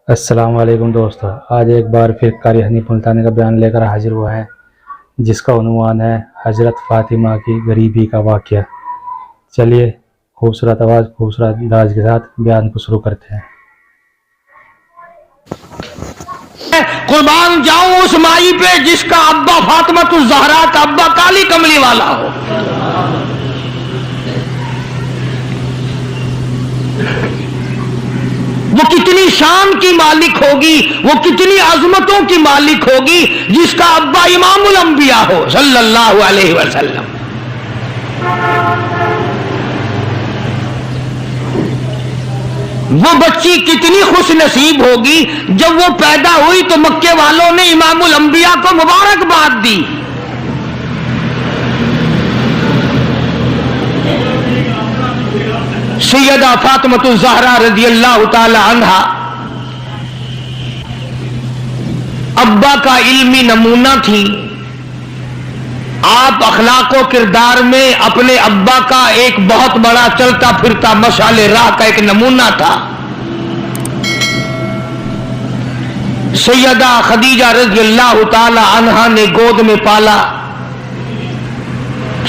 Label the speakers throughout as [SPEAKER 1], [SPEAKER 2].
[SPEAKER 1] السلام علیکم دوستو، آج ایک بار پھر قاری حنیف ملتانی کا بیان لے کر حاضر ہوا ہے جس کا عنوان ہے حضرت فاطمہ کی غریبی کا واقعہ۔ چلیے خوبصورت آواز خوبصورت انداز کے ساتھ بیان کو شروع کرتے ہیں۔
[SPEAKER 2] قربان جاؤں اس مائی پہ جس کا ابا فاطمہ الزہرا کا ابا کالی کملی والا ہو۔ وہ کتنی شان کی مالک ہوگی، وہ کتنی عظمتوں کی مالک ہوگی جس کا ابا امام الانبیاء ہو صلی اللہ علیہ وسلم۔ وہ بچی کتنی خوش نصیب ہوگی جب وہ پیدا ہوئی تو مکے والوں نے امام الانبیاء کو مبارکباد دی۔ سیدہ فاطمہ الزہرا رضی اللہ تعالی عنہا ابا کا علمی نمونہ تھی۔ آپ اخلاق و کردار میں اپنے ابا کا ایک بہت بڑا چلتا پھرتا مشعل راہ کا ایک نمونہ تھا۔ سیدہ خدیجہ رضی اللہ تعالی عنہا نے گود میں پالا،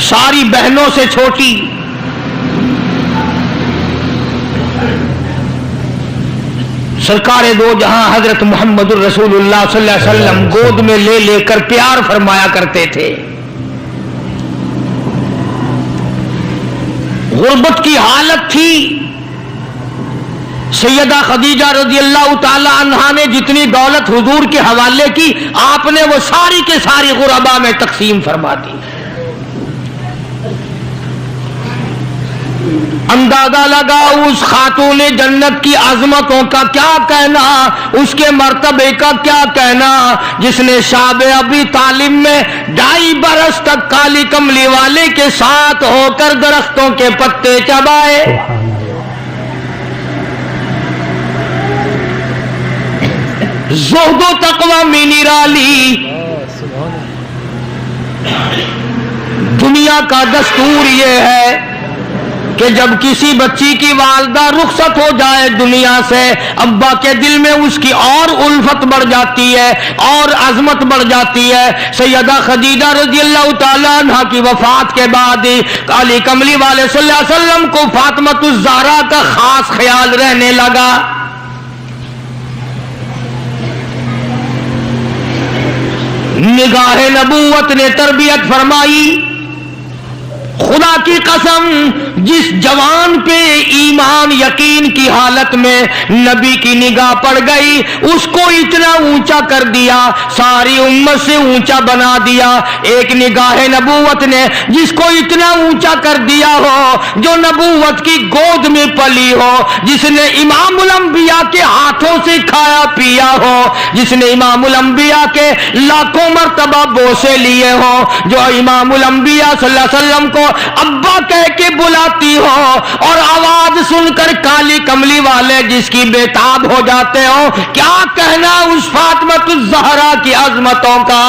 [SPEAKER 2] ساری بہنوں سے چھوٹی۔ سرکار دو جہاں حضرت محمد الرسول اللہ صلی اللہ علیہ وسلم گود میں لے لے کر پیار فرمایا کرتے تھے۔ غربت کی حالت تھی۔ سیدہ خدیجہ رضی اللہ تعالی عنہا نے جتنی دولت حضور کے حوالے کی، آپ نے وہ ساری کے ساری غربا میں تقسیم فرما دی۔ اندازہ لگا اس خاتون جنت کی عظمتوں کا کیا کہنا، اس کے مرتبے کا کیا کہنا، جس نے شاب ابی طالب میں 2.5 برس تک کالی کملی والے کے ساتھ ہو کر درختوں کے پتے چبائے۔ زہد و تقوی میں نرالی۔ دنیا کا دستور یہ ہے کہ جب کسی بچی کی والدہ رخصت ہو جائے دنیا سے، ابا کے دل میں اس کی اور الفت بڑھ جاتی ہے اور عظمت بڑھ جاتی ہے۔ سیدہ خدیجہ رضی اللہ تعالی عنہ کی وفات کے بعد کالی کملی والے صلی اللہ علیہ وسلم کو فاطمہ الزہرا کا خاص خیال رہنے لگا۔ نگاہ نبوت نے تربیت فرمائی۔ خدا کی قسم، جس جوان پہ ایمان یقین کی حالت میں نبی کی نگاہ پڑ گئی، اس کو اتنا اونچا کر دیا، ساری امت سے اونچا بنا دیا۔ ایک نگاہ نبوت نے جس کو اتنا اونچا کر دیا ہو، جو نبوت کی گود میں پلی ہو، جس نے امام الانبیاء کے ہاتھوں سے کھایا پیا ہو، جس نے امام الانبیاء کے لاکھوں مرتبہ بوسے لیے ہوں، جو امام الانبیاء صلی اللہ علیہ وسلم کو ابا کہہ کے بلاتی ہو، اور آواز سن کر کالی کملی والے جس کی بےتاب ہو جاتے ہو، کیا کہنا اس فاطمہ الزہرا کی عظمتوں کا۔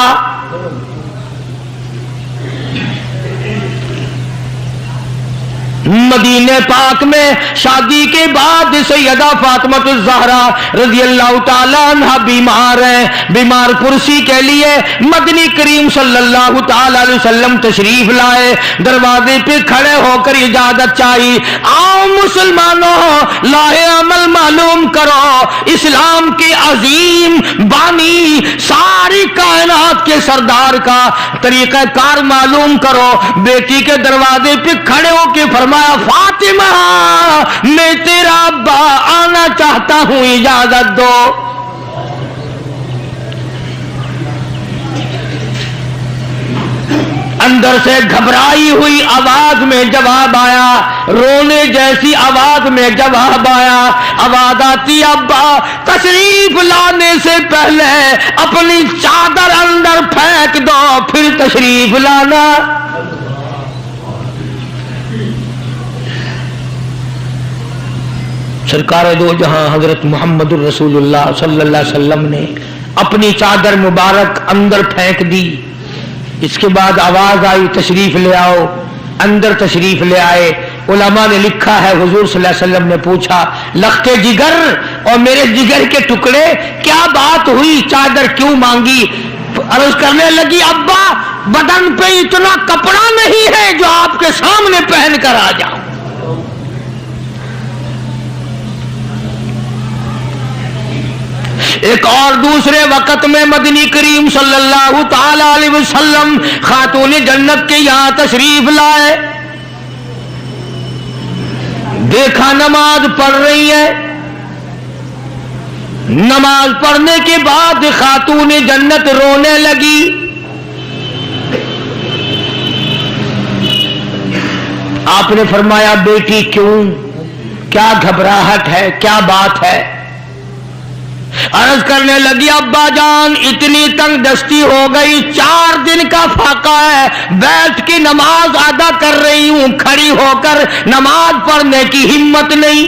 [SPEAKER 2] مدینہ پاک میں شادی کے بعد سیدہ فاطمہ الزہرا رضی اللہ تعالی عنہ بیمار ہیں۔ بیمار پرسی کے لیے مدنی کریم صلی اللہ تعالی علیہ وسلم تشریف لائے۔ دروازے پہ کھڑے ہو کر اجازت چاہی، آؤ مسلمانوں، لاہ عمل معلوم کرو، اسلام کے عظیم بانی ساری کائنات کے سردار کا طریقہ کار معلوم کرو۔ بیٹی کے دروازے پہ کھڑے ہو کے فرمایا، فاطمہ میں تیرا ابا آنا چاہتا ہوں، اجازت دو۔ اندر سے گھبرائی ہوئی آواز میں جواب آیا، رونے جیسی آواز میں جواب آیا۔ آواز آتی، ابا تشریف لانے سے پہلے اپنی چادر اندر پھینک دو، پھر تشریف لانا۔ سرکار دو جہاں حضرت محمد الرسول اللہ صلی اللہ علیہ وسلم نے اپنی چادر مبارک اندر پھینک دی۔ اس کے بعد آواز آئی، تشریف لے آؤ۔ اندر تشریف لے آئے۔ उलमा ने लिखा है, हुजूर सल्लल्लाहु अलैहि वसल्लम ने पूछा, लख्ते जिगर और मेरे जिगर के टुकड़े, क्या बात हुई, चादर क्यों मांगी? अर्ज करने लगी, अब्बा बदन पे इतना कपड़ा नहीं है जो आपके सामने पहन कर आ जाऊं। एक और दूसरे वक्त में मदनी करीम सल्लल्लाहु ताला अलैहि वसल्लम खातून जन्नत के यहां तशरीफ लाए। देखा नमाज पढ़ रही है। नमाज पढ़ने के बाद खातून जन्नत रोने लगी। आपने फरमाया, बेटी क्यों, क्या घबराहट है, क्या बात है? अर्ज करने लगी, अब्बा जान इतनी तंग दस्ती हो गई, 4 दिन का फाका है, बैठ के नमाज अदा कर रही हूं, खड़ी होकर नमाज पढ़ने की हिम्मत नहीं।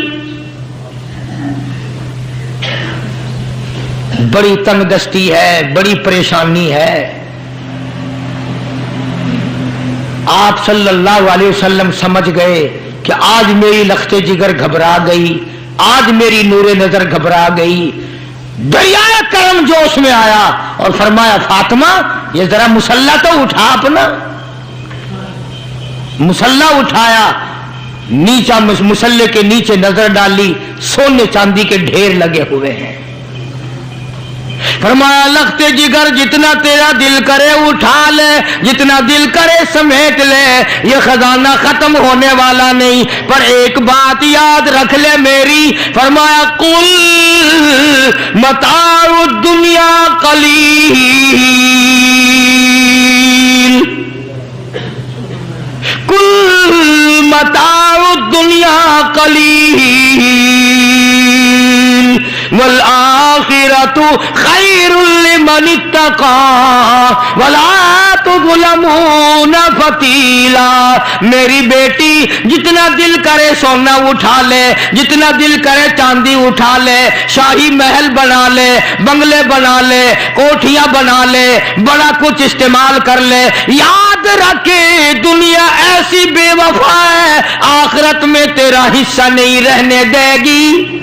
[SPEAKER 2] बड़ी तंग दस्ती है, बड़ी परेशानी है। आप सल्लल्लाहु अलैहि वसल्लम समझ गए कि आज मेरी लख्ते जिगर घबरा गई, आज मेरी नूरे नजर घबरा गई। दरियाए करम जोश में आया और फरमाया, फातिमा ये जरा मुसल्ला तो उठा अपना। मुसल्ला उठाया, नीचा मुसल्ले के नीचे नजर डाली, सोने चांदी के ढेर लगे हुए हैं। फरमाया, लख्ते जिगर जितना तेरा दिल करे उठा ले, जितना दिल करे समेट ले, ये खजाना खत्म होने वाला नहीं, पर एक बात याद रख ले मेरी। फरमाया, कुल मताउ दुनिया कलील, कुल मताउ दुनिया कलील वल आखिरतु खैरुल लिमन इत्तका वला तुज़लमूना फतीला। मेरी बेटी जितना दिल करे सोना उठा ले, जितना दिल करे चांदी उठा ले, शाही महल बना ले, बंगले बना ले, कोठियां बना ले, बड़ा कुछ इस्तेमाल कर ले। याद रखे दुनिया ऐसी बेवफा है, आखिरत में तेरा हिस्सा नहीं रहने देगी।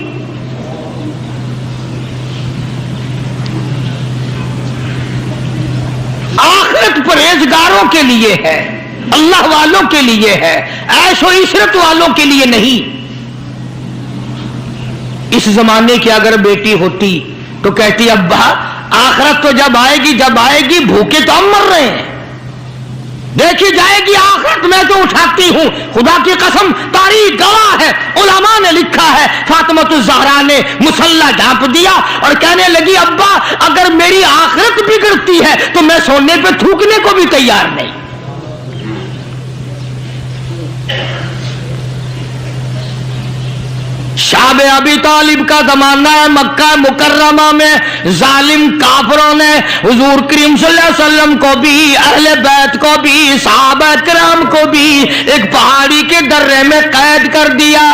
[SPEAKER 2] आखिरत परहेजगारों के लिए है, अल्लाह वालों के लिए है, ऐशो इशरत वालों के लिए नहीं। इस जमाने की अगर बेटी होती तो कहती, अब्बा आखिरत तो जब आएगी भूखे तो हम मर रहे हैं, देखी जाएगी आखिरत में तो उठाती हूं। खुदा की कसम तारीख गवाह है, उलमा ने लिखा है, फातिमा ज़हरा ने मुसल्ला ढांप दिया और कहने लगी, अब्बा अगर मेरी आखिरत बिगड़ती है तो मैं सोने पे थूकने को भी तैयार नहीं। शाब अबी तालिब का जमाना है। मक्का मुकर्रमा में जालिम काफरों ने हुजूर करीम सल्लल्लाहु अलैहि वसल्लम को भी, अहले बैत को भी, सहाबा किराम को भी एक पहाड़ी के दर्रे में कैद कर दिया।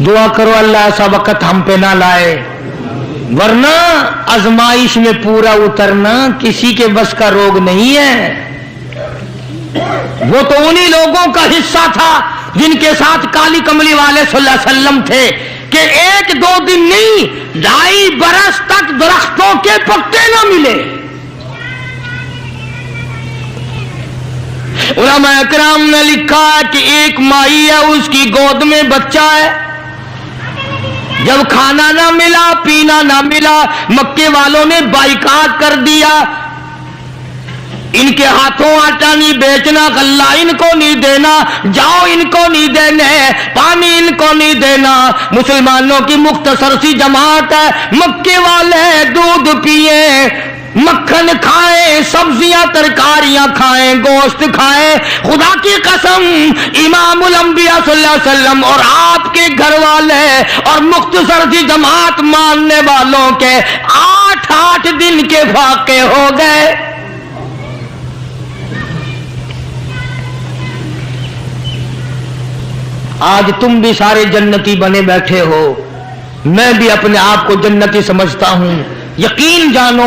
[SPEAKER 2] दुआ करो अल्लाह ऐसा वक्त हम पे ना लाए, वरना आजमाइश में पूरा उतरना किसी के बस का रोग नहीं है। वो तो उन्हीं लोगों का हिस्सा था जिनके साथ काली कमली वाले सल्लल्लाहु अलैहि वसल्लम थे कि 1-2 दिन नहीं 2.5 बरस तक दरख्तों के पत्ते न मिले। उलमा इकराम ने लिखा है कि एक माई है, उसकी गोद में बच्चा है, जब खाना ना मिला, पीना ना मिला, मक्के वालों ने बाइकाट कर दिया। इनके हाथों आटा नहीं बेचना, गल्ला इनको नहीं देना, जाओ इनको नहीं देने, पानी इनको नहीं देना। मुसलमानों की मुख्तसर सी जमात है, मक्के वाले दूध पिए, मक्खन खाएं, सब्जियां तरकारियां खाएं, गोश्त खाएं। खुदा की कसम इमामुल अंबिया सल्लल्लाहु अलैहि वसल्लम और आपके घर वाले और मुख्तसर सी जमात मानने वालों के 8-8 दिन के फाके हो गए। आज तुम भी सारे जन्नती बने बैठे हो, मैं भी अपने आप को जन्नती समझता हूं। यकीन जानो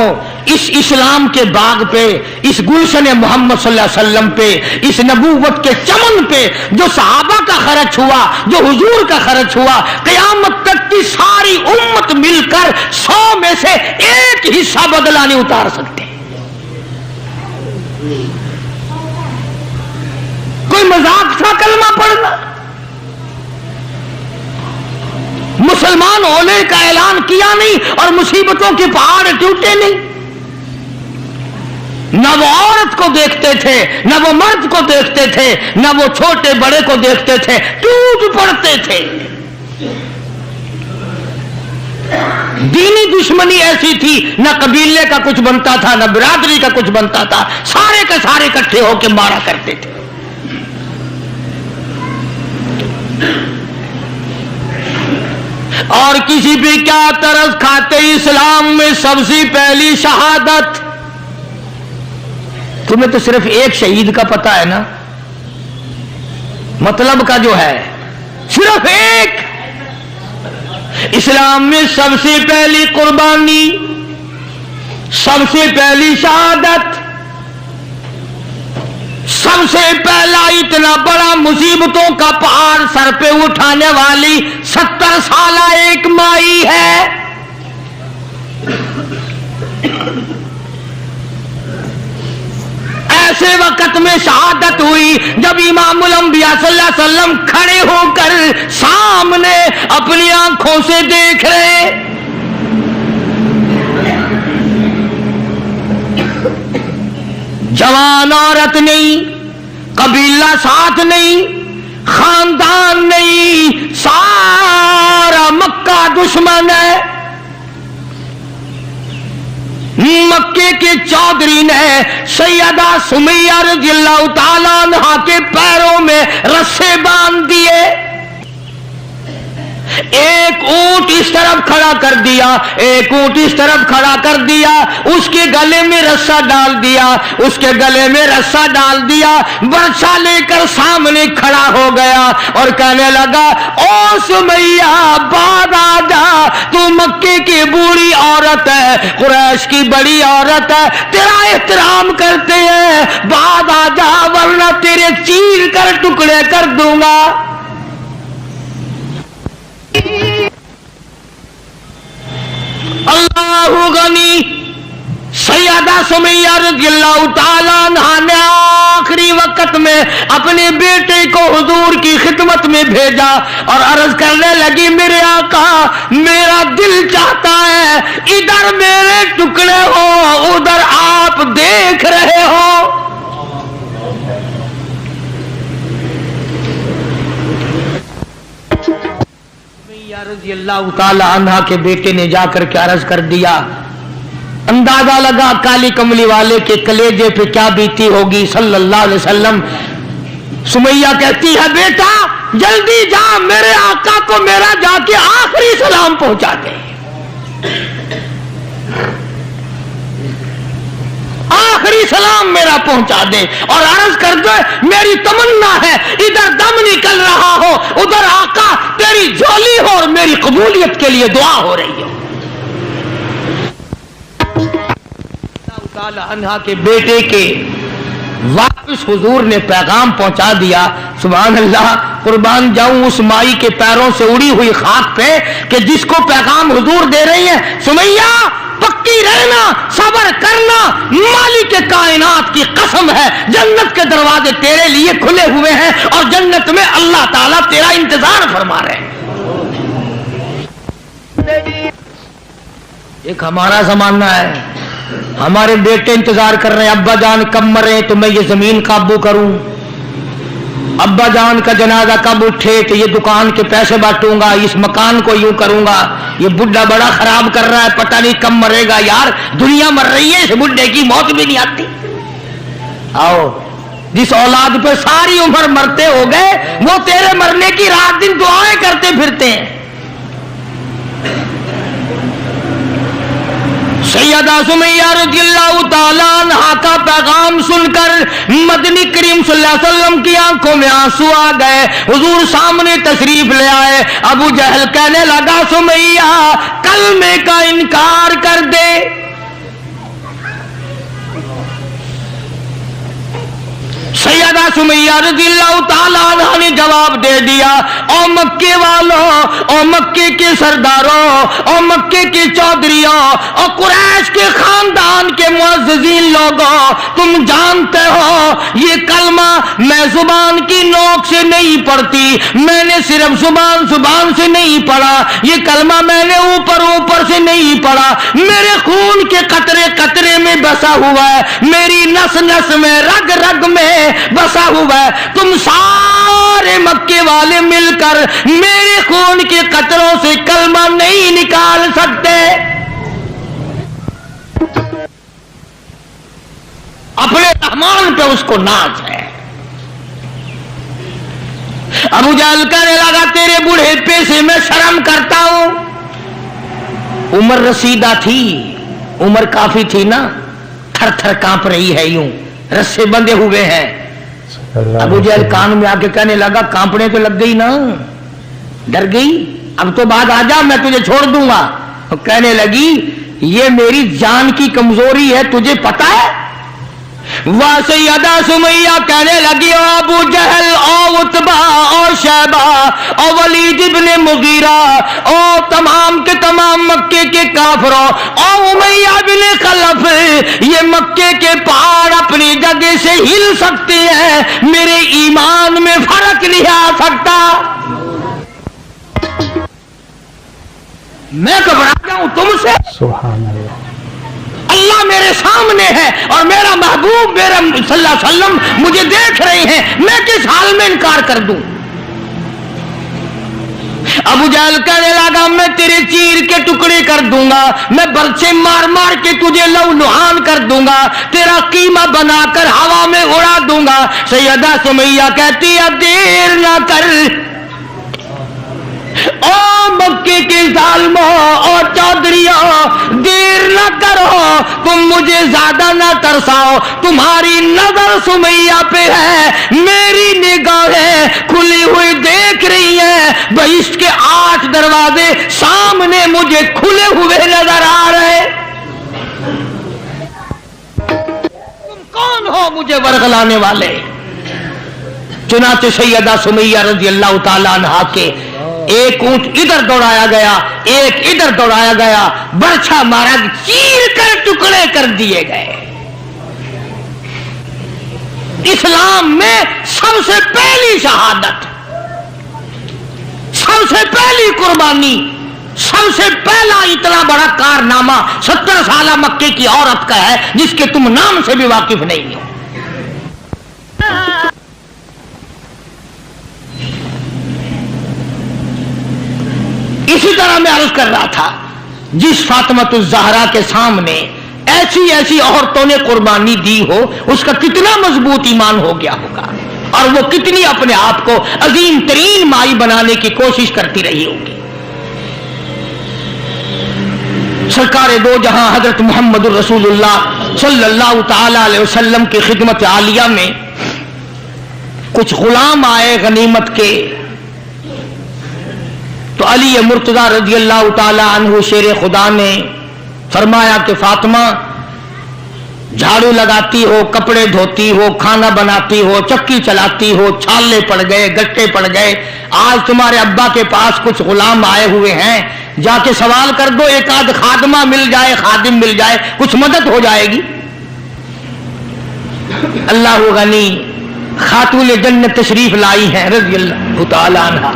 [SPEAKER 2] इस इस्लाम के बाग पे, इस गुलशन मोहम्मद सल्लल्लाहु अलैहि वसल्लम पे, इस नबूवत के चमन पे जो सहाबा का खर्च हुआ, जो हुजूर का खर्च हुआ, क़यामत तक की सारी उम्मत मिलकर 100 में से एक हिस्सा बदला नहीं उतार सकते। कोई मजाक था कलमा पढ़ना? मुसलमान होने का ऐलान किया नहीं और मुसीबतों के पहाड़ टूटे नहीं। न वो औरत को देखते थे, न वो मर्द को देखते थे, न वो छोटे बड़े को देखते थे, टूट पड़ते थे। दीनी दुश्मनी ऐसी थी, न कबीले का कुछ बनता था, न बिरादरी का कुछ बनता था, सारे के सारे इकट्ठे होकर मारा करते थे। और किसी भी क्या तरस खाते इस्लाम में सबसे पहली शहादत। तुम्हें तो सिर्फ एक शहीद का पता है ना, मतलब का जो है सिर्फ एक। इस्लाम में सबसे पहली कुर्बानी, सबसे पहली शहादत, सबसे पहला इतना बड़ा मुसीबतों का पहाड़ सर पे उठाने वाली 70 साला एक माई है। ऐसे वक्त में शहादत हुई जब इमामुल अंबिया सल्लल्लाहु अलैहि वसल्लम खड़े होकर सामने अपनी आंखों से देख रहे। जवान औरत नहीं, कबीला साथ नहीं, खानदान नहीं, सारा मक्का दुश्मन है। मक्के के चौधरी ने सैयदा सुमैया रज़ियल्लाहु ताला अन्हा के पैरों में रस्से बांध दिए। एक ऊंट इस तरफ खड़ा कर दिया, एक ऊंट इस तरफ खड़ा कर दिया, उसके गले में रस्सा डाल दिया, उसके गले में रस्सा डाल दिया, बर्छा लेकर सामने खड़ा हो गया और कहने लगा, ओ सुमैया बाद आ जा, तू मक्के की बूढ़ी औरत है, कुरैश की बड़ी औरत है, तेरा एहतराम करते हैं, बाद आ जा वरना तेरे चीर कर टुकड़े कर दूंगा। अल्लाहु गनी। सैयदा सुमैया रज़ियल्लाहु ताला अन्हा ने आखिरी वक्त में अपने बेटे को हुजूर की खिदमत में भेजा और अर्ज करने लगी, मेरे आका मेरा दिल चाहता है इधर मेरे टुकड़े हो, उधर आप देख रहे हो। रज़ियल्लाहु ताला अन्हा के बेटे ने जाकर के अर्ज कर दिया। अंदाजा लगा काली कमली वाले के कलेजे पे क्या बीती होगी सल्लल्लाहु अलैहि वसल्लम। सुमैया कहती है, बेटा जल्दी जा, मेरे आका को मेरा जाके आखिरी सलाम पहुंचा दे, आखिरी सलाम मेरा पहुंचा दे और अर्ज कर दे, मेरी तमन्ना है इधर दम निकल रहा हो, उधर आका तेरी झोली हो और मेरी कबूलियत के लिए दुआ हो रही हो। अन्हा के बेटे के वापस हुजूर ने पैगाम पहुंचा दिया। सुभान अल्लाह, कुर्बान जाऊं उस माई के पैरों से उड़ी हुई खाक पे कि जिसको पैगाम हुजूर दे रही है, सुमैया पक्की रहना, सब्र करना, मालिक कायनात की कसम है जन्नत के दरवाजे तेरे लिए खुले हुए हैं और जन्नत में अल्लाह ताला तेरा इंतजार फरमा रहे हैं। एक हमारा जमाना है, हमारे बेटे इंतजार कर रहे हैं, अब्बा जान कब मरे तो मैं ये जमीन काबू करूं, अब्बा जान का जनाजा कब उठे तो ये दुकान के पैसे बांटूंगा, इस मकान को यूं करूंगा, ये बुढ़ा बड़ा खराब कर रहा है, पता नहीं कब मरेगा। यार दुनिया मर रही है, इस बुढ़े की मौत भी नहीं आती। आओ, जिस औलाद पे सारी उम्र मरते हो गए वो तेरे मरने की रात दिन दुआएं करते फिरते हैं। सैयदा सुमैया रज़ियल्लाहु ताला अन्हा का पैगाम सुनकर मदनी करीम सल्लल्लाहु अलैहि वसल्लम की आंखों में आंसू आ गए। हुजूर सामने तशरीफ ले आए। अबू जहल कहने लगा, सुमैया कलमे का इनकार कर दे, सैयदा सुमैया रज़ियल्लाहु ताला अन्हा ने जवाब दे दिया, ओ मक्के वालों, ओ मक्के के सरदारों, ओ मक्के के चौधरियों, और कुरैश के खानदान के मुअज़्ज़िज़ीन लोगों, तुम जानते हो ये कलमा मैं जुबान की नोक से नहीं पढ़ती, मैंने सिर्फ जुबान से नहीं पढ़ा, ये कलमा मैंने ऊपर से नहीं पढ़ा, मेरे खून के कतरे कतरे में बसा हुआ है, मेरी नस नस में रग रग में बसा हुआ है। तुम सारे मक्के वाले मिलकर मेरे खून के कतरों से कलमा नहीं निकाल सकते। अपने रहमान पे उसको नाज है। अबू जहल कहने लगा, तेरे बुढ़ेपे से मैं शर्म करता हूं। उम्र रसीदा थी, उम्र काफी थी ना, थर थर कांप रही है, यूं रस्से बंधे हुए हैं। अबू जहल कान में आके कहने लगा, कांपने तो लग गई ना, डर गई, अब तो बात आ जा, मैं तुझे छोड़ दूंगा। तो कहने लगी, ये मेरी जान की कमजोरी है, तुझे पता है? वह सैयदा सुमैया कहने लगी, ओ अबू जहल, ओ उतबा, ओ शैबा, ओ वलीद इब्ने मुगीरा, ओ तमाम के तमाम मक्के के काफरों, ओ उमैया बिन खलफ, ये मक्के के पहाड़ अपनी जगह से हिल सकते हैं, मेरे ईमान में फर्क नहीं आ सकता। मैं घबरा जाऊं तुमसे?
[SPEAKER 1] सुभान अल्लाह।
[SPEAKER 2] अल्लाह मेरे सामने है और मेरा महबूब मेरा सल्लल्लाहु अलैहि वसल्लम मुझे देख रहे हैं, मैं किस हाल में इनकार कर दूं? अबू जहल कहने लगा, मैं तेरे चीर के टुकड़े कर दूंगा, मैं बरछे मार मार के तुझे लहूलुहान कर दूंगा, तेरा कीमा बनाकर हवा में उड़ा दूंगा। सैयदा सुमैया कहती है, देर ना कर, ओ मक्के के जालिमों और चौधरियों, देर न करो, तुम मुझे ज्यादा न तरसाओ, तुम्हारी नजर सुमैया पे है, मेरी निगाहें खुली हुई देख रही हैं, बहिश्त के 8 दरवाजे सामने मुझे खुले हुए नजर आ रहे। तुम कौन हो मुझे वरगलाने वाले? चुनाचे सैयदा सुमैया रज़ियल्लाहु ताला अन्हा के एक ऊंट इधर दौड़ाया गया, एक इधर दौड़ाया गया, बरछा मारा, चीर कर टुकड़े कर दिए गए। इस्लाम में सबसे पहली शहादत, सबसे पहली कुर्बानी, सबसे पहला इतना बड़ा कारनामा 70 साल मक्के की औरत का है, जिसके तुम नाम से भी वाकिफ नहीं हो। इसी तरह मैं अर्ज कर रहा था, जिस फातिमातुज़ ज़हरा के सामने ऐसी ऐसी औरतों ने कुर्बानी दी हो, उसका कितना मजबूत ईमान हो गया होगा, और वो कितनी अपने आप को अजीम तरीन माई बनाने की कोशिश करती रही होगी। सरकार दो जहां हजरत मोहम्मद रसूलुल्लाह सल्लल्लाहु ताला अलैहि वसल्लम की खिदमत आलिया में कुछ गुलाम आए गनीमत के, तो अली मुर्तजा रज़ियल्लाहु ताला अन्हु शेर खुदा ने फरमाया कि फातिमा, झाड़ू लगाती हो, कपड़े धोती हो, खाना बनाती हो, चक्की चलाती हो, छाले पड़ गए, गट्टे पड़ गए, आज तुम्हारे अब्बा के पास कुछ गुलाम आए हुए हैं, जाके सवाल कर दो, एक आध खादमा मिल जाए, खादिम मिल जाए, कुछ मदद हो जाएगी। अल्लाह गनी खातून जन्नत तशरीफ लाई हैं रज़ियल्लाहु ताला अन्हा,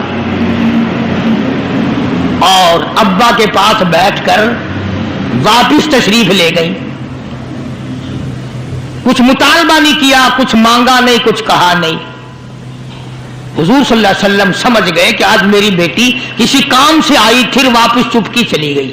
[SPEAKER 2] और अब्बा के पास बैठकर वापिस तशरीफ ले गई। कुछ मुतालबा नहीं किया, कुछ मांगा नहीं, कुछ कहा नहीं। हुजूर सल्लल्लाहु अलैहि वसल्लम समझ गए कि आज मेरी बेटी किसी काम से आई, फिर वापस चुपकी चली गई।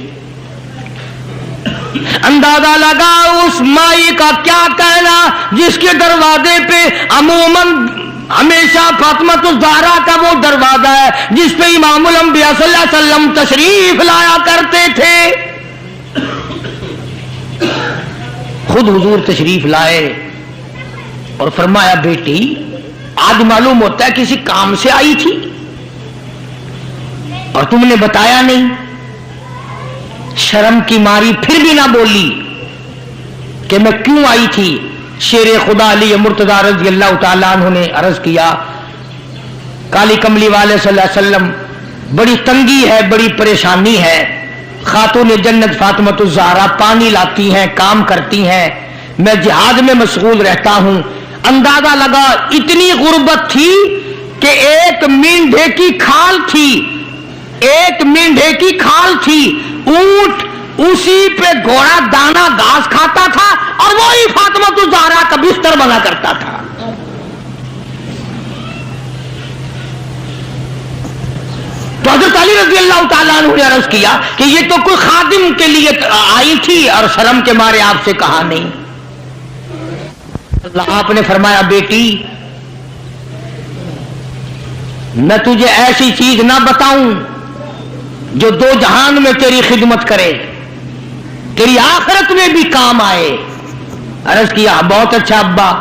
[SPEAKER 2] अंदाजा लगा उस माई का क्या कहना जिसके दरवाजे पे अमूमन हमेशा फातिमातुज़ ज़हरा का वो दरवाजा है जिस पे इमामुल अंबिया सल्लल्लाहु अलैहि वसल्लम तशरीफ लाया करते थे। खुद हुजूर तशरीफ लाए और फरमाया, बेटी आज मालूम होता है किसी काम से आई थी और तुमने बताया नहीं। शर्म की मारी फिर भी ना बोली कि मैं क्यों आई थी, शेर खुदा अली मुर्तजा रज़ी अल्लाह तआला अन्हु ने अर्ज किया, काली कमली वाले सल्लल्लाहु अलैहि वसल्लम, बड़ी तंगी है, बड़ी परेशानी है। खातून जन्नत फातिमा ज़हरा पानी लाती हैं, काम करती हैं, मैं जिहाद में मशगूल रहता हूं। अंदाजा लगा इतनी गुर्बत थी कि एक मेंढे की खाल थी, एक मेंढे की खाल थी, ऊंट उसी पे घोड़ा दाना घास खाता था और वही फातिमा ज़हरा का बिस्तर बना करता था। तो हज़रत अली रज़ी अल्लाह तआला अन्हु ने अर्ज किया कि ये तो कोई खादिम के लिए आई थी और शर्म के मारे आपसे कहा नहीं। आपने फरमाया, बेटी मैं तुझे ऐसी चीज ना बताऊं जो दो जहान में तेरी खिदमत करे, तेरी आखिरत में भी काम आए। अर्ज किया, बहुत अच्छा अब्बा।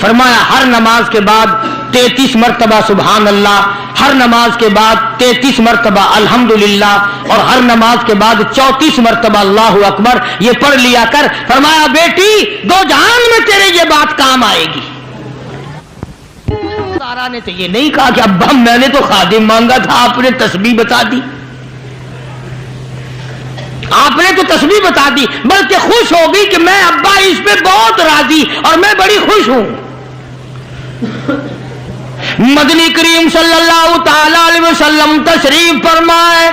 [SPEAKER 2] फरमाया, हर नमाज के बाद 33 मरतबा सुभान अल्लाह, हर नमाज के बाद 33 मरतबा अल्हम्दुलिल्लाह और हर नमाज के बाद 34 मरतबा अल्लाहु अकबर, ये पढ़ लिया कर। फरमाया, बेटी दो जहान में तेरे ये बात काम आएगी। सारा ने तो ये नहीं कहा कि अब्बा मैंने तो खादिम मांगा था, आपने तस्बीह बता दी, आपने तो तस्बीह बता दी, बल्कि खुश हो गई कि मैं अब्बा इस पे बहुत राजी और मैं बड़ी खुश हूं। मदनी करीम सल्लल्लाहु ताला अलैहि वसल्लम तशरीफ फरमाए,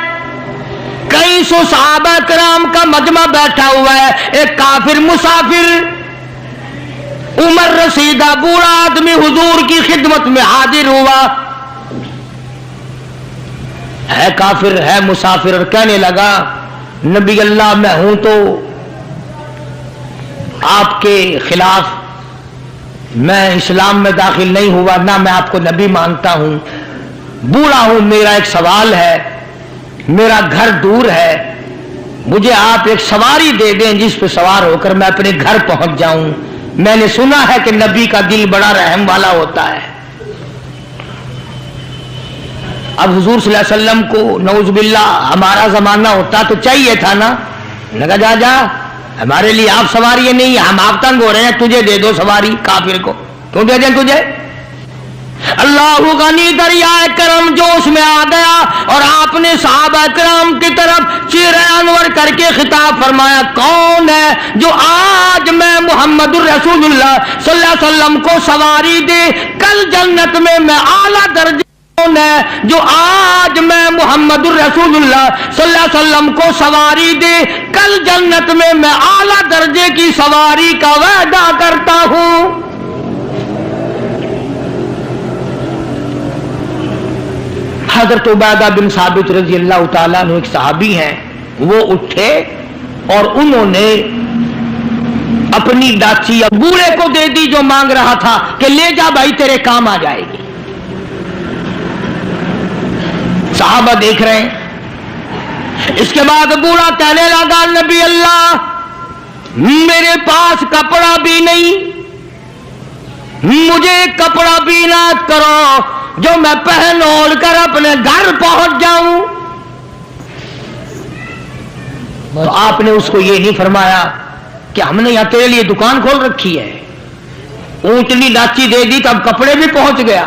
[SPEAKER 2] कई सौ सहाबा किराम का मजमा बैठा हुआ है। एक काफिर मुसाफिर उमर रसीदा बूढ़ा आदमी हुजूर की खिदमत में हाजिर हुआ, है काफिर है मुसाफिर, और कहने लगा, नबी अल्लाह मैं हूं तो आपके खिलाफ मैं इस्लाम में दाखिल नहीं हुआ, ना मैं आपको नबी मानता हूं, बूढ़ा हूं, मेरा एक सवाल है, मेरा घर दूर है, मुझे आप एक सवारी दे दें जिस पे सवार होकर मैं अपने घर पहुंच जाऊं। मैंने सुना है कि नबी का दिल बड़ा रहम वाला होता है। अब हुजूर सल्लल्लाहु अलैहि वसल्लम को नऊज़ुबिल्लाह हमारा जमाना होता तो चाहिए था ना, लगा जा जा हमारे लिए आप सवारी नहीं, हम आप तंग हो रहे हैं, तुझे दे दो सवारी, काफिर को क्यों दे दें तुझे। अल्लाह गनी दरियाए करम जोश में आ गया और आपने सहाबा किराम की तरफ चेहरे अनवर करके खिताब फरमाया, कौन है जो आज मैं मुहम्मद रसूलुल्लाह सल्लल्लाहु अलैहि वसल्लम को सवारी दे, कल जन्नत में मैं आला दर्जे, कौन है जो आज मैं मुहम्मद रसूलुल्लाह सल्लल्लाहु अलैहि वसल्लम को सवारी दे, कल जन्नत में मैं आला दर्जे की सवारी का वादा करता हूं। हजरत उबादा बिन साबित रजी अल्लाह तआला अन्हु एक सहाबी हैं, वो उठे और उन्होंने अपनी डाची या बूढ़े को दे दी जो मांग रहा था कि ले जा भाई तेरे काम आ जाएगी। सहाबा देख रहे हैं। इसके बाद बूढ़ा कहने लगा, नबी अल्लाह मेरे पास कपड़ा भी नहीं, मुझे कपड़ा भी ना करो जो मैं पहन ओढ़ कर अपने घर पहुंच जाऊं। तो आपने उसको ये नहीं फरमाया कि हमने यहां तेरे लिए दुकान खोल रखी है, ऊंटनी डाची दे दी तब कपड़े भी पहुंच गया।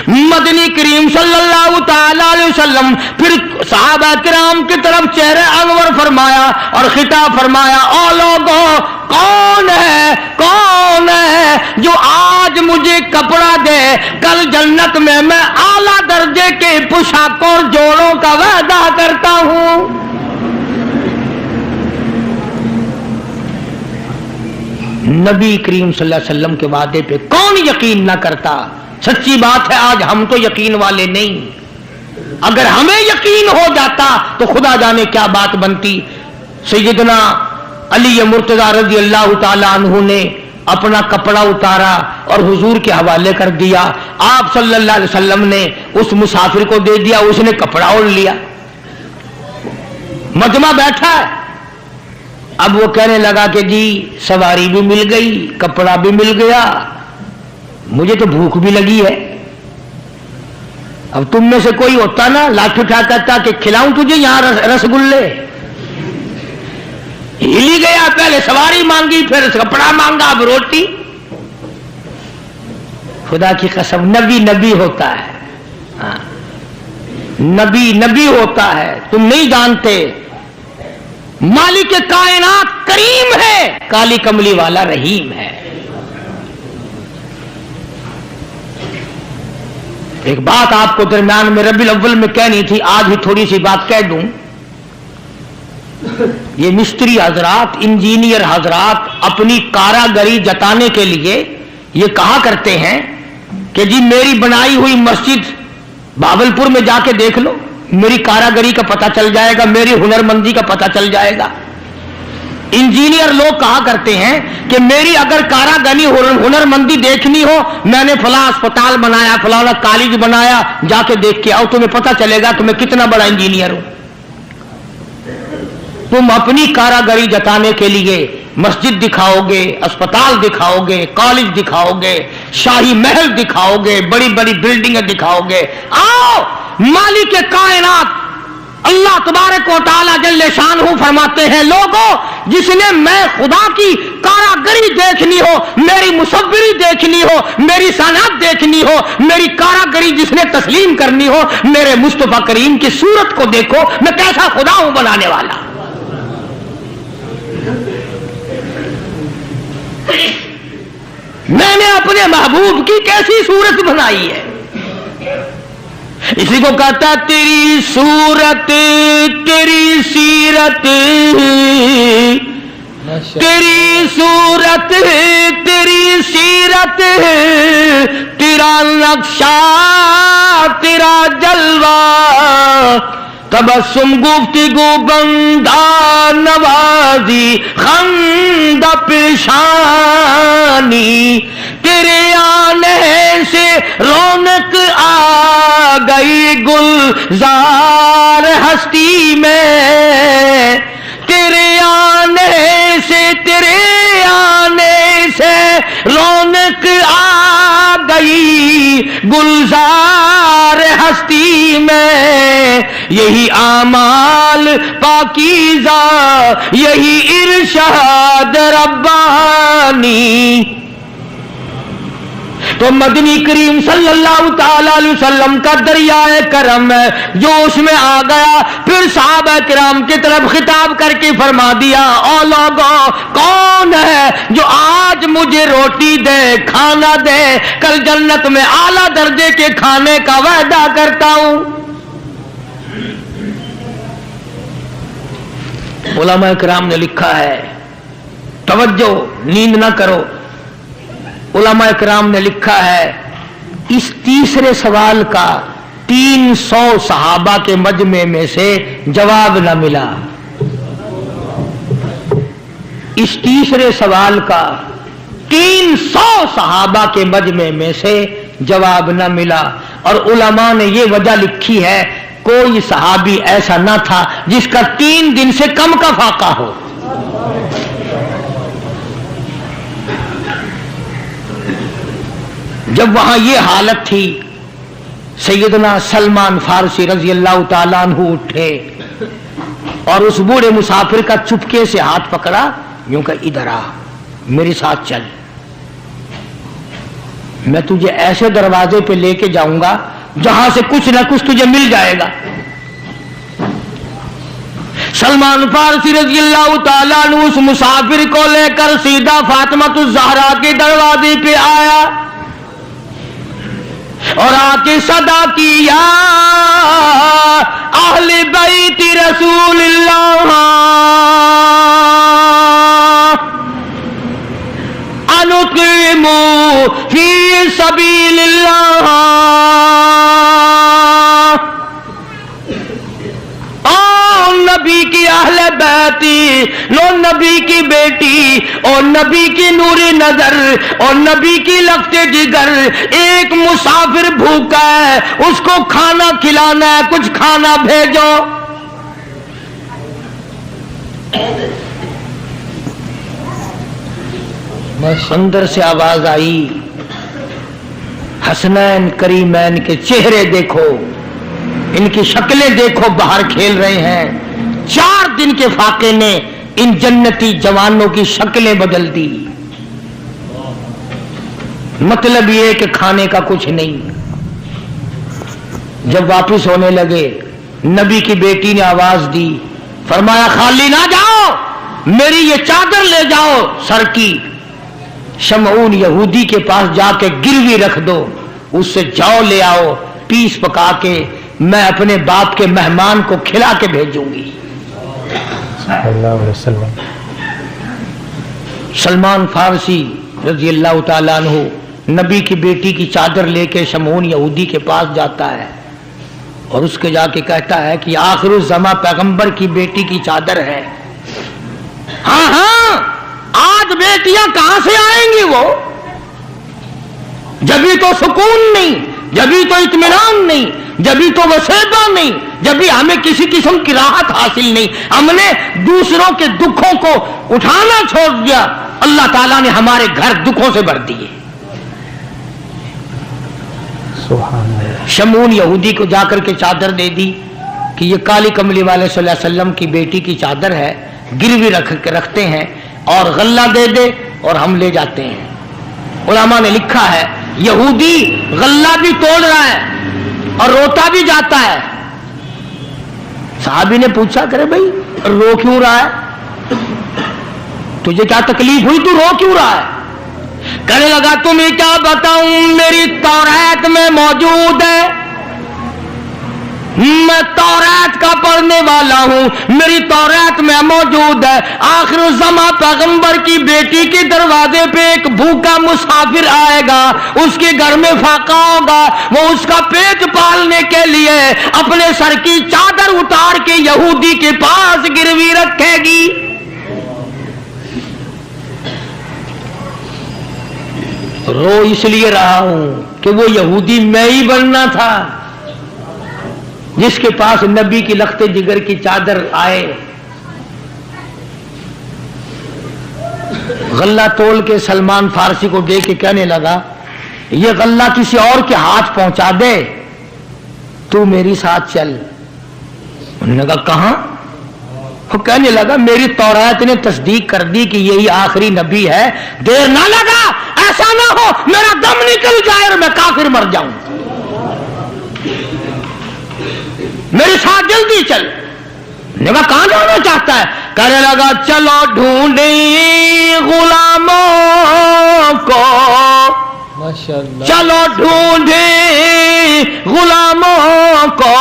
[SPEAKER 2] मदनी करीम सल्लल्लाहु ताला अलैहि वसल्लम फिर सहाबा किराम की तरफ चेहरे अनवर फरमाया और खिताब फरमाया, ओ लोगों कौन है जो आज मुझे कपड़ा दे, कल जन्नत में मैं आला दर्जे के पोशाकों और जोड़ों का वादा करता हूं। नबी करीम सल्लल्लाहु अलैहि वसल्लम के वादे पे कौन यकीन ना करता। सच्ची बात है, आज हम तो यकीन वाले नहीं, अगर हमें यकीन हो जाता तो खुदा जाने क्या बात बनती। सैयदना अली मुर्तजा रज़ी अल्लाह ताला अन्हु ने अपना कपड़ा उतारा और हुजूर के हवाले कर दिया। आप सल्लल्लाहु अलैहि वसल्लम ने उस मुसाफिर को दे दिया, उसने कपड़ा ओढ़ लिया, मजमा बैठा है। अब वो कहने लगा कि जी सवारी भी मिल गई, कपड़ा भी मिल गया, मुझे तो भूख भी लगी है। अब तुम में से कोई होता ना लाठी उठा कहता कि खिलाऊं तुझे यहां रसगुल्ले, हिली गया, पहले सवारी मांगी, फिर कपड़ा मांगा, अब रोटी। खुदा की कसम, नबी नबी होता है। हाँ, नबी नबी होता है, तुम नहीं जानते। मालिक कायनात करीम है, काली कमली वाला रहीम है। एक बात आपको दरम्यान में रबीउल अव्वल में कहनी थी, आज ही थोड़ी सी बात कह दूं। ये मिस्त्री हजरात, इंजीनियर हजरात अपनी कारागरी जताने के लिए ये कहा करते हैं कि जी मेरी बनाई हुई मस्जिद भावलपुर में जाके देख लो, मेरी कारागरी का पता चल जाएगा, मेरी हुनरमंदी का पता चल जाएगा। इंजीनियर लोग कहा करते हैं कि मेरी अगर कारागरी हुनरमंदी देखनी हो, मैंने फला अस्पताल बनाया, फलाना कॉलेज बनाया, जाके देख के आओ, तुम्हें पता चलेगा कि मैं कितना बड़ा इंजीनियर हूं। तुम अपनी कारागरी जताने के लिए मस्जिद दिखाओगे, अस्पताल दिखाओगे, कॉलेज दिखाओगे, शाही महल दिखाओगे, बड़ी बड़ी बिल्डिंगें दिखाओगे। आओ, मालिक कायनात अल्लाह तबारक व तआला जल्ले शानहू फरमाते हैं, लोगों जिसने मैं खुदा की कारागरी देखनी हो, मेरी मुसव्विरी देखनी हो, मेरी सनअत देखनी हो, मेरी कारागरी जिसने तस्लीम करनी हो, मेरे मुस्तफा करीम की सूरत को देखो, मैं कैसा खुदा हूं बनाने वाला। मैंने अपने महबूब की कैसी सूरत बनाई है। इसी को कहता तेरी सूरत तेरी सीरत, तेरी सूरत तेरी सीरत, तेरा नक्शा तेरा जलवा, तबस्सुम गुफ्तगू बंदा नवाजी खंद पेशानी, तेरे आने से रौनक आ गई गुलजार हस्ती में, तेरे आने से रौनक आ गई गुलजार हस्ती में। यही आमाल पाकीज़ा, यही इरशाद रब्बानी। तो मदनी करीम सल्लल्लाहु ताला अलैहि वसल्लम का दरियाए करम है जो उसमें आ गया, फिर सहाबा किराम की तरफ खिताब करके फरमा दिया, ओ लोगों, कौन है जो आज मुझे रोटी दे, खाना दे, कल जन्नत में आला दर्जे के खाने का वादा करता हूं। उलमा किराम ने लिखा है, तवज्जो, नींद ना करो। उलमा किराम ने लिखा है, इस तीसरे सवाल का 300 सहाबा के मजमे में से जवाब न मिला। इस तीसरे सवाल का 300 सहाबा के मजमे में से जवाब न मिला। और उलमा ने यह वजह लिखी है, कोई सहाबी ऐसा न था जिसका 3 दिन से कम का फाका हो। जब वहां ये हालत थी, सैयदना सलमान फारसी रजी अल्लाह ताला अन्हु उठे और उस बूढ़े मुसाफिर का चुपके से हाथ पकड़ा, यूं कहा, इधर आ, मेरे साथ चल, मैं तुझे ऐसे दरवाजे पे लेके जाऊंगा जहां से कुछ ना कुछ तुझे मिल जाएगा। सलमान फारसी रजी अल्लाह ताला अन्हु उस मुसाफिर को लेकर सीधा फातिमातुज़ ज़हरा के दरवाजे पे आया और आके सदा किया, अहले बैत रसूलुल्लाह अनुक़िमू फी सबीलिल्लाह। ओ नबी की अहले बैती, लो नबी की बेटी, और नबी की नूरी नजर, और नबी की लफ्ते जिगर, एक मुसाफिर भूखा है, उसको खाना खिलाना है, कुछ खाना भेजो। अंदर से आवाज आई, हसनैन करीमैन के चेहरे देखो, इनकी शक्लें देखो, बाहर खेल रहे हैं। 4 दिन के फाके ने इन जन्नती जवानों की शक्लें बदल दी। मतलब ये कि खाने का कुछ नहीं। जब वापस होने लगे, नबी की बेटी ने आवाज दी, फरमाया खाली ना जाओ, मेरी ये चादर ले जाओ सर की, शमऊन यहूदी के पास जाके गिरवी रख दो, उससे जौ ले आओ, पीस पका के मैं अपने बाप के मेहमान को खिला के भेजूंगी।
[SPEAKER 1] सल्लल्लाहु अलैहि वसल्लम।
[SPEAKER 2] सलमान फारसी रजी अल्लाह ताला अन्हु नबी की बेटी की चादर लेके शमऊन यहूदी के पास जाता है और उसके जाके कहता है कि आखिरुज़्ज़मा पैगंबर की बेटी की चादर है। हाँ हाँ, आज बेटियां कहां से आएंगी वो? जभी तो सुकून नहीं, जभी तो इत्मीनान नहीं, जभी तो वसेबा नहीं, जभी हमें किसी किस्म की राहत हासिल नहीं, हमने दूसरों के दुखों को उठाना छोड़ दिया, अल्लाह ताला ने हमारे घर दुखों से भर दिए।
[SPEAKER 1] सुभान अल्लाह।
[SPEAKER 2] शमून यहूदी को जाकर के चादर दे दी कि ये काली कमली वाले सल्लल्लाहु अलैहि वसल्लम की बेटी की चादर है, गिरवी रखते हैं और गल्ला दे दे और हम ले जाते हैं। उलमा ने लिखा है यहूदी गल्ला भी तोड़ रहा है और रोता भी जाता है। साहबी ने पूछा, करे भाई रो क्यों रहा है, तुझे क्या तकलीफ हुई, तू रो क्यों रहा है? कहने लगा तुम्हें क्या बताऊं, मेरी तौरात में मौजूद है, मैं तौरात का पढ़ने वाला हूं, मेरी तौरात में मौजूद है आखिरुज़्ज़मा पैगंबर की बेटी के दरवाजे पे एक भूखा मुसाफिर आएगा, उसके घर में फाका होगा, वो उसका पेट पालने के लिए अपने सर की चादर उतार के यहूदी के पास गिरवी रखेगी। रो इसलिए रहा हूं कि वो यहूदी मैं ही बनना था जिसके पास नबी की लख्ते जिगर की चादर आए। गल्ला तोल के सलमान फारसी को दे के कहने लगा, ये गल्ला किसी और के हाथ पहुंचा दे, तू मेरी साथ चल। उन्होंने कहा कहां? वो कहने लगा मेरी तौरात ने तस्दीक कर दी कि यही आखिरी नबी है, देर ना लगा, ऐसा ना हो मेरा दम निकल जाए और मैं काफिर मर जाऊं, मेरे साथ जल्दी चल। ने कहा कहां जाना चाहता है? कहने लगा चलो ढूंढे गुलामों को, माशाअल्लाह, चलो ढूंढे गुलामों को,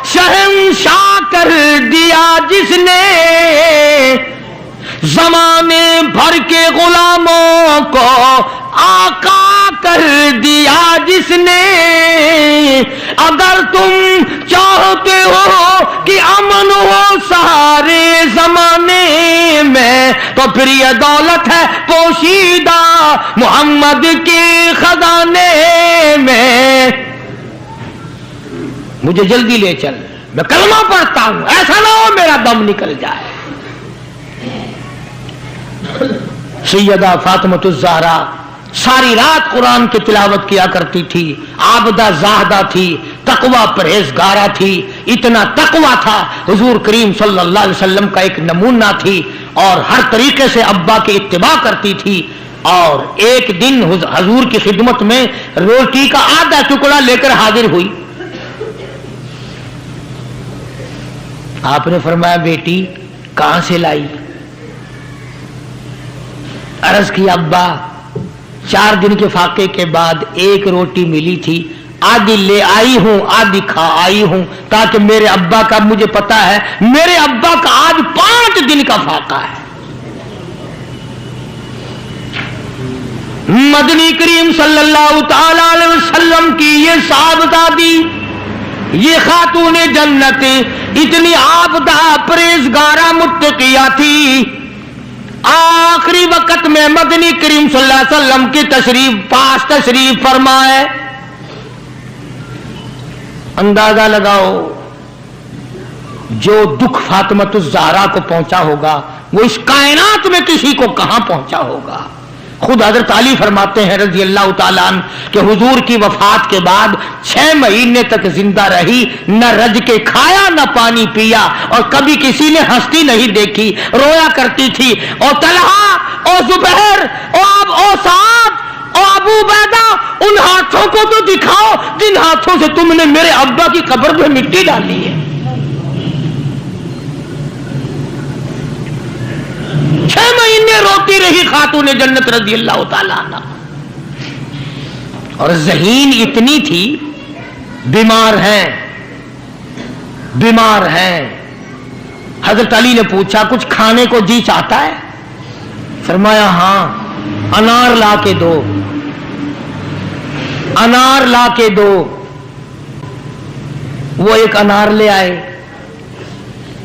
[SPEAKER 2] शहंशाह कर दिया जिसने जमाने भर के गुलामों को, आका कर दिया जिसने। अगर तुम चाहते हो कि अमन हो सारे जमाने में, तो फिर ये दौलत है पोशीदा मोहम्मद के खजाने में। मुझे जल्दी ले चल, मैं कलमा पढ़ता हूं, ऐसा ना हो मेरा दम निकल जाए। सैयदा फातिमातुज़ ज़हरा सारी रात कुरान की तिलावत किया करती थी, आबदा ज़ाहदा थी, तकवा परहेजगारा थी, इतना तकवा था हुजूर करीम सल्लल्लाहु अलैहि वसल्लम का एक नमूना थी और हर तरीके से अब्बा की इत्तिबा करती थी। और एक दिन हुजूर की खिदमत में रोटी का आधा टुकड़ा लेकर हाजिर हुई। आपने फरमाया बेटी कहां से लाई? अर्ज की अब्बा 4 दिन के फाके के बाद एक रोटी मिली थी, आधी ले आई हूं, आधी खा आई हूं, ताकि मेरे अब्बा का, मुझे पता है मेरे अब्बा का आज 5 दिन का फाका है। मदनी करीम सल्लल्लाहु ताला अलैहि वसल्लम की ये साहबजादी, ये खातूने जन्नत इतनी आबदा परहेजगारा मुत्तकिया थी। आखिरी वक्त में मदनी करीम सल्लल्लाहु अलैहि वसल्लम की तशरीफ फरमाए। अंदाजा लगाओ जो दुख फातिमातुज़ ज़हरा को पहुंचा होगा वो इस कायनात में किसी को कहां पहुंचा होगा। खुद हजरत अली फरमाते हैं रजी अल्लाह ताला अन्हु कि हुजूर की वफात के बाद 6 महीने तक जिंदा रही, न रज के खाया न पानी पिया, और कभी किसी ने हंसती नहीं देखी, रोया करती थी। और तलहा और जुबैर और साद और अबू बैदा, उन हाथों को तो दिखाओ जिन हाथों से तुमने मेरे अब्बा की कब्र पे मिट्टी डाली है। 6 महीने रोती रही खातून जन्नत रजी अल्लाह ताला अन्हा। और ज़हीन इतनी थी, बीमार हैं। हजरत अली ने पूछा कुछ खाने को जी चाहता है? फरमाया हाँ, अनार ला के दो, अनार ला के दो। वो एक अनार ले आए।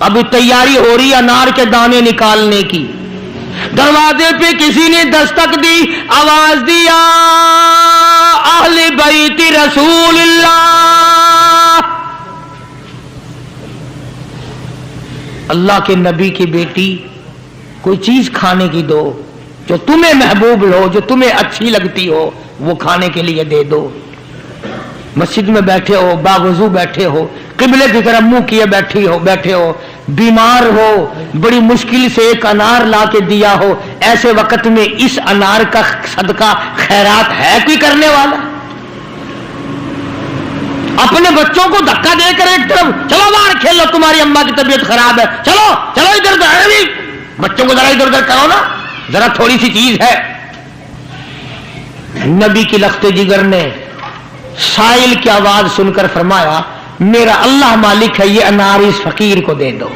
[SPEAKER 2] अभी तैयारी हो रही अनार के दाने निकालने की। दरवाजे पे किसी ने दस्तक दी, आवाज दिया अहले बैती रसूलुल्लाह, अल्लाह के नबी की बेटी, कोई चीज खाने की दो जो तुम्हें महबूब हो, जो तुम्हें अच्छी लगती हो, वो खाने के लिए दे दो। मस्जिद में बैठे हो, बावजू बैठे हो, किबले की तरफ मुंह किए बैठे हो, बीमार हो, बड़ी मुश्किल से एक अनार ला के दिया हो, ऐसे वक्त में इस अनार का सदका खैरात है कोई करने वाला? अपने बच्चों को धक्का देकर एक तरफ चलो बाहर खेलो, तुम्हारी अम्मा की तबीयत खराब है, चलो इधर उधर, बच्चों को जरा इधर उधर करो ना, जरा थोड़ी सी चीज है। नबी की लख्ते जिगर ने साइल की आवाज सुनकर फरमाया मेरा अल्लाह मालिक है, ये अनार इस फकीर को दे दो।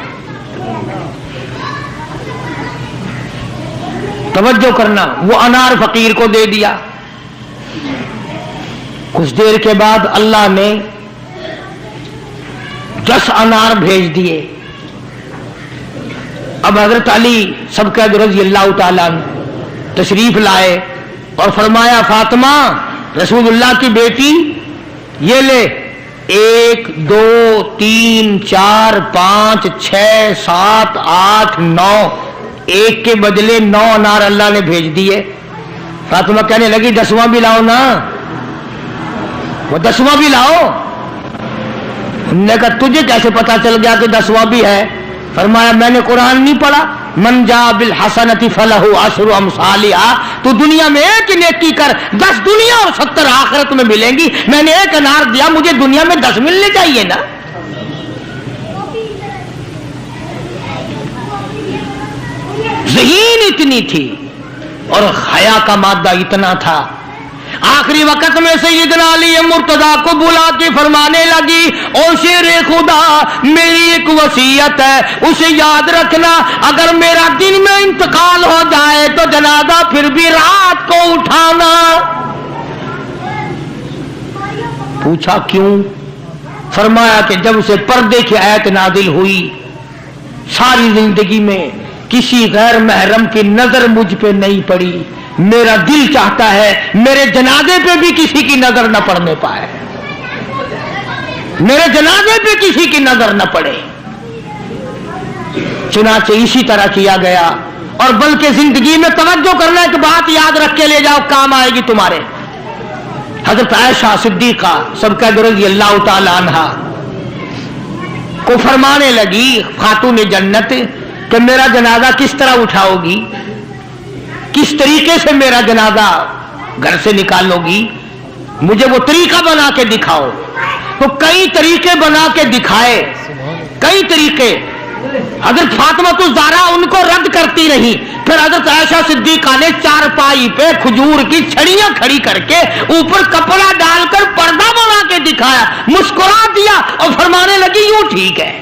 [SPEAKER 2] तवज्जो करना, वो अनार फकीर को दे दिया। कुछ देर के बाद अल्लाह ने 10 अनार भेज दिए। अब हजरत अली सबका रज़ी अल्लाह ताला अन्हु तशरीफ लाए और फरमाया फातिमा रसूलुल्लाह की बेटी, ये ले 1 2 3 4 5 6 7 8 9, एक के बदले 9 अनार अल्लाह ने भेज दिए। फातिमा कहने लगी 10वां भी लाओ ना, वो 10वां भी लाओ। उन्होंने कहा तुझे कैसे पता चल गया कि 10वां भी है? फरमाया मैंने कुरान नहीं पढ़ा, मन जा बिल हसनति फलहु अशरु अमसालिहा, तू दुनिया में एक नेकी कर, 10 दुनिया और 70 आखिरत में मिलेंगी। मैंने एक अनार दिया, मुझे दुनिया में 10 मिलने चाहिए ना। ज़हीन इतनी थी और हया का मादा इतना था। आखिरी वक्त में सैयदना अली मुर्तजा को बुला के फरमाने लगी, ओ शेरे खुदा, मेरी एक वसीयत है, उसे याद रखना, अगर मेरा दिन में इंतकाल हो जाए तो जनाजा फिर भी रात को उठाना। पूछा क्यों? फरमाया कि जब से पर्दे की आयत नाजिल हुई, सारी जिंदगी में किसी गैर महरम की नजर मुझ पे नहीं पड़ी। मेरा दिल चाहता है मेरे जनाजे पे भी किसी की नजर न पड़ने पाए, मेरे जनाजे पे किसी की नजर न पड़े। चुनाचे इसी तरह किया गया। और बल्कि जिंदगी में तवज्जो करना, एक बात याद रख के ले जाओ, काम आएगी तुम्हारे। हजरत आयशा सिद्दीका सबका रज़ी अल्लाह ताला अन्हा को फरमाने लगी खातून जन्नत कि मेरा जनाजा किस तरह उठाओगी, किस तरीके से मेरा जनाजा घर से निकालोगी, मुझे वो तरीका बना के दिखाओ। तो कई तरीके बना के दिखाए, कई तरीके। हजरत फातिमा तो ज़हरा उनको रद्द करती रही। फिर हजरत आयशा सिद्दीका ने चारपाई पे खजूर की छड़ियां खड़ी करके ऊपर कपड़ा डालकर पर्दा बना के दिखाया, मुस्कुरा दिया और फरमाने लगी यूं ठीक है।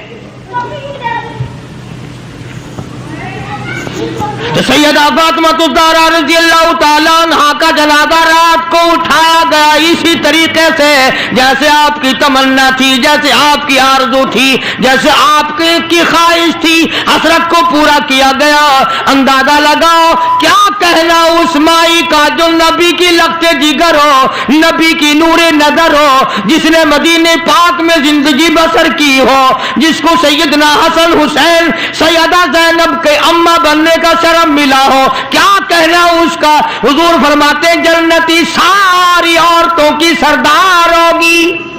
[SPEAKER 2] तो सैयदा फातिमा ज़हरा रज़ी अल्लाह ताला अन्हा का जनाजा रात को उठाया गया इसी तरीके से जैसे आपकी तमन्ना थी, जैसे आपकी आरज़ू थी, जैसे आपकी ख्वाहिश थी। हसरत को पूरा किया गया। अंदाजा लगाओ क्या कहना उस माई का जो नबी की लगते जिगर हो, नबी की नूरे नजर हो, जिसने मदीने पाक में जिंदगी बसर की हो, जिसको सैयदना हसन हुसैन सैयदा ज़ैनब के अम्मा बनने बुढ़ापे का शर्म मिला हो, क्या कहना उसका। हुजूर फरमाते जन्नती सारी औरतों की सरदार होगी।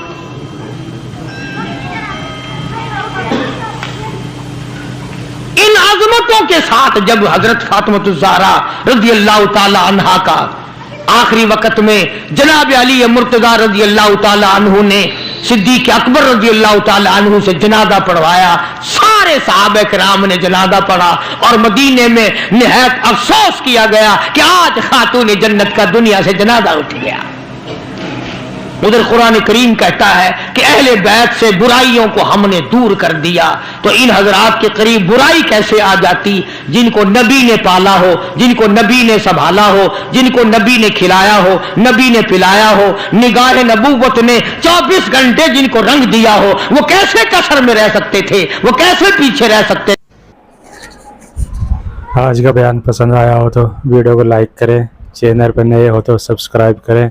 [SPEAKER 2] इन अजमतों के साथ जब हजरत फातिमा ज़हरा रज़ी अल्लाह ताला अन्हा का आखिरी वक्त में जनाब अली मुर्तज़ा रज़ी अल्लाह ताला अन्हु ने सिद्दीक़ अकबर रज़ी अल्लाह ताला अन्हु से जनाजा पढ़वाया, सारे सहाबा किराम ने जनाजा पढ़ा और मदीने में निहायत अफसोस किया गया कि आज खातून जन्नत का दुनिया से जनाजा उठ गया। उधर कुरान करीम कहता है कि अहले बैत से बुराइयों को हमने दूर कर दिया। तो इन हजरात के करीब बुराई कैसे आ जाती, जिनको नबी ने पाला हो, जिनको नबी ने संभाला हो, जिनको नबी ने खिलाया हो, नबी ने पिलाया हो, निगाह नबूवत ने 24 घंटे जिनको रंग दिया हो, वो कैसे कसर में रह सकते थे, वो कैसे पीछे रह सकते।
[SPEAKER 1] आज का बयान पसंद आया हो तो वीडियो को लाइक करें, चैनल पर नए हो तो सब्सक्राइब करें